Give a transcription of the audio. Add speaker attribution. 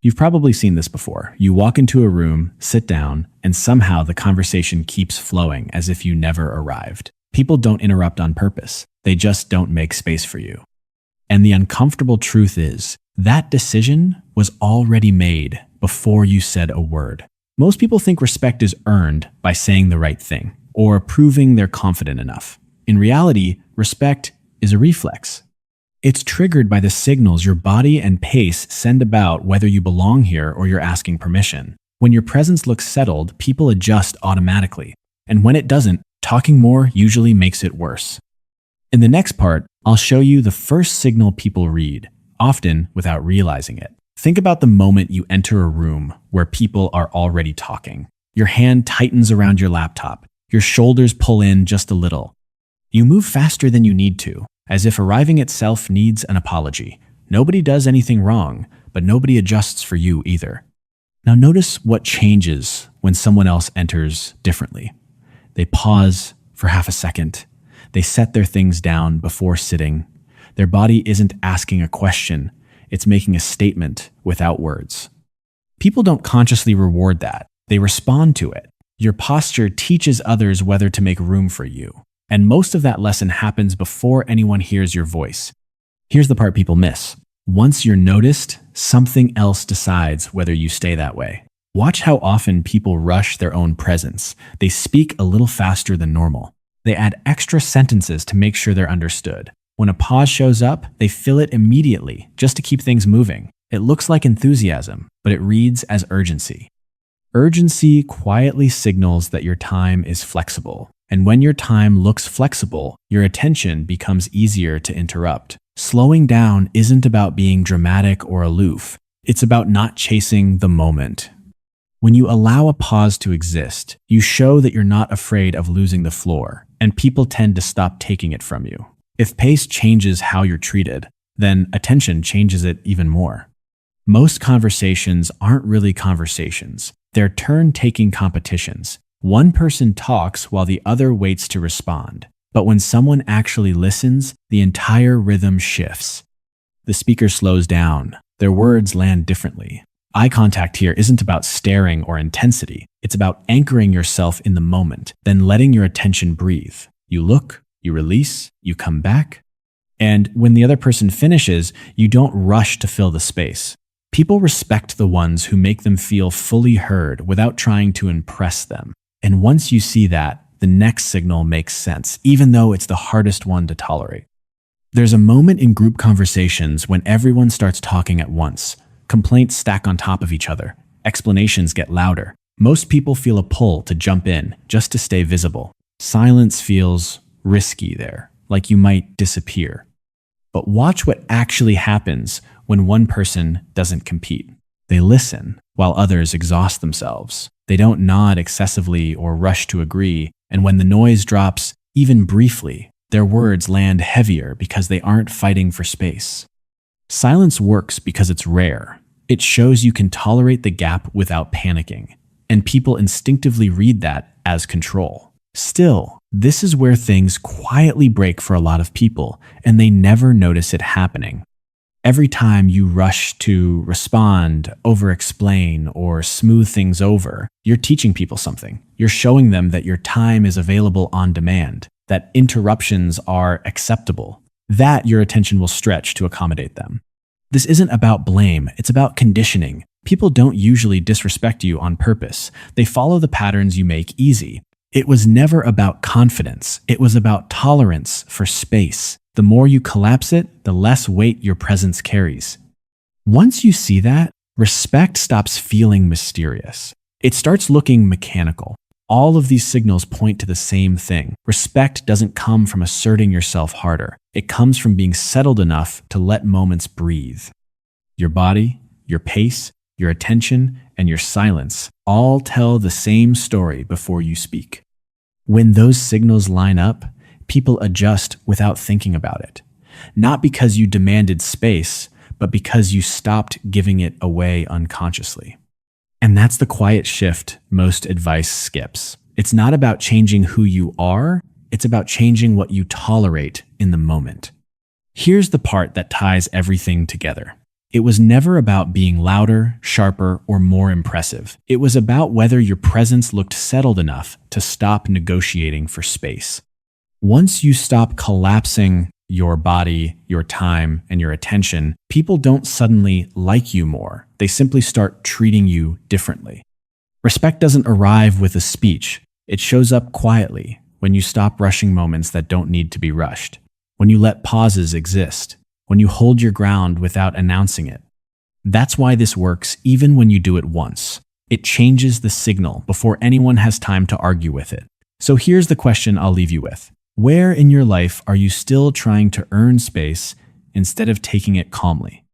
Speaker 1: You've probably seen this before. You walk into a room, sit down, and somehow the conversation keeps flowing as if you never arrived. People don't interrupt on purpose. They just don't make space for you. And the uncomfortable truth is, that decision was already made before you said a word. Most people think respect is earned by saying the right thing or proving they're confident enough. In reality, respect is a reflex. It's triggered by the signals your body and pace send about whether you belong here or you're asking permission. When your presence looks settled, people adjust automatically. And when it doesn't, talking more usually makes it worse. In the next part, I'll show you the first signal people read, often without realizing it. Think about the moment you enter a room where people are already talking. Your hand tightens around your laptop. Your shoulders pull in just a little. You move faster than you need to, as if arriving itself needs an apology. Nobody does anything wrong, but nobody adjusts for you either. Now notice what changes when someone else enters differently. They pause for half a second. They set their things down before sitting. Their body isn't asking a question. It's making a statement without words. People don't consciously reward that. They respond to it. Your posture teaches others whether to make room for you. And most of that lesson happens before anyone hears your voice. Here's the part people miss. Once you're noticed, something else decides whether you stay that way. Watch how often people rush their own presence. They speak a little faster than normal. They add extra sentences to make sure they're understood. When a pause shows up, they fill it immediately just to keep things moving. It looks like enthusiasm, but it reads as urgency. Urgency quietly signals that your time is flexible. And when your time looks flexible, your attention becomes easier to interrupt. Slowing down isn't about being dramatic or aloof. It's about not chasing the moment. When you allow a pause to exist, you show that you're not afraid of losing the floor, and people tend to stop taking it from you. If pace changes how you're treated, then attention changes it even more. Most conversations aren't really conversations. They're turn-taking competitions. One person talks while the other waits to respond. But when someone actually listens, the entire rhythm shifts. The speaker slows down. Their words land differently. Eye contact here isn't about staring or intensity. It's about anchoring yourself in the moment, then letting your attention breathe. You look, you release, you come back. And when the other person finishes, you don't rush to fill the space. People respect the ones who make them feel fully heard without trying to impress them. And once you see that, the next signal makes sense, even though it's the hardest one to tolerate. There's a moment in group conversations when everyone starts talking at once. Complaints stack on top of each other. Explanations get louder. Most people feel a pull to jump in just to stay visible. Silence feels risky there, like you might disappear. But watch what actually happens when one person doesn't compete. They listen while others exhaust themselves. They don't nod excessively or rush to agree. And when the noise drops, even briefly, their words land heavier because they aren't fighting for space. Silence works because it's rare. It shows you can tolerate the gap without panicking. And people instinctively read that as control. Still, this is where things quietly break for a lot of people, and they never notice it happening. Every time you rush to respond, over-explain, or smooth things over, you're teaching people something. You're showing them that your time is available on demand, that interruptions are acceptable, that your attention will stretch to accommodate them. This isn't about blame, it's about conditioning. People don't usually disrespect you on purpose. They follow the patterns you make easy. It was never about confidence. It was about tolerance for space. The more you collapse it, the less weight your presence carries. Once you see that, respect stops feeling mysterious. It starts looking mechanical. All of these signals point to the same thing. Respect doesn't come from asserting yourself harder. It comes from being settled enough to let moments breathe. Your body, your pace, your attention, and your silence all tell the same story before you speak. When those signals line up, people adjust without thinking about it. Not because you demanded space, but because you stopped giving it away unconsciously. And that's the quiet shift most advice skips. It's not about changing who you are, it's about changing what you tolerate in the moment. Here's the part that ties everything together. It was never about being louder, sharper, or more impressive. It was about whether your presence looked settled enough to stop negotiating for space. Once you stop collapsing your body, your time, and your attention, people don't suddenly like you more. They simply start treating you differently. Respect doesn't arrive with a speech. It shows up quietly when you stop rushing moments that don't need to be rushed, when you let pauses exist, when you hold your ground without announcing it. That's why this works even when you do it once. It changes the signal before anyone has time to argue with it. So here's the question I'll leave you with. Where in your life are you still trying to earn space instead of taking it calmly?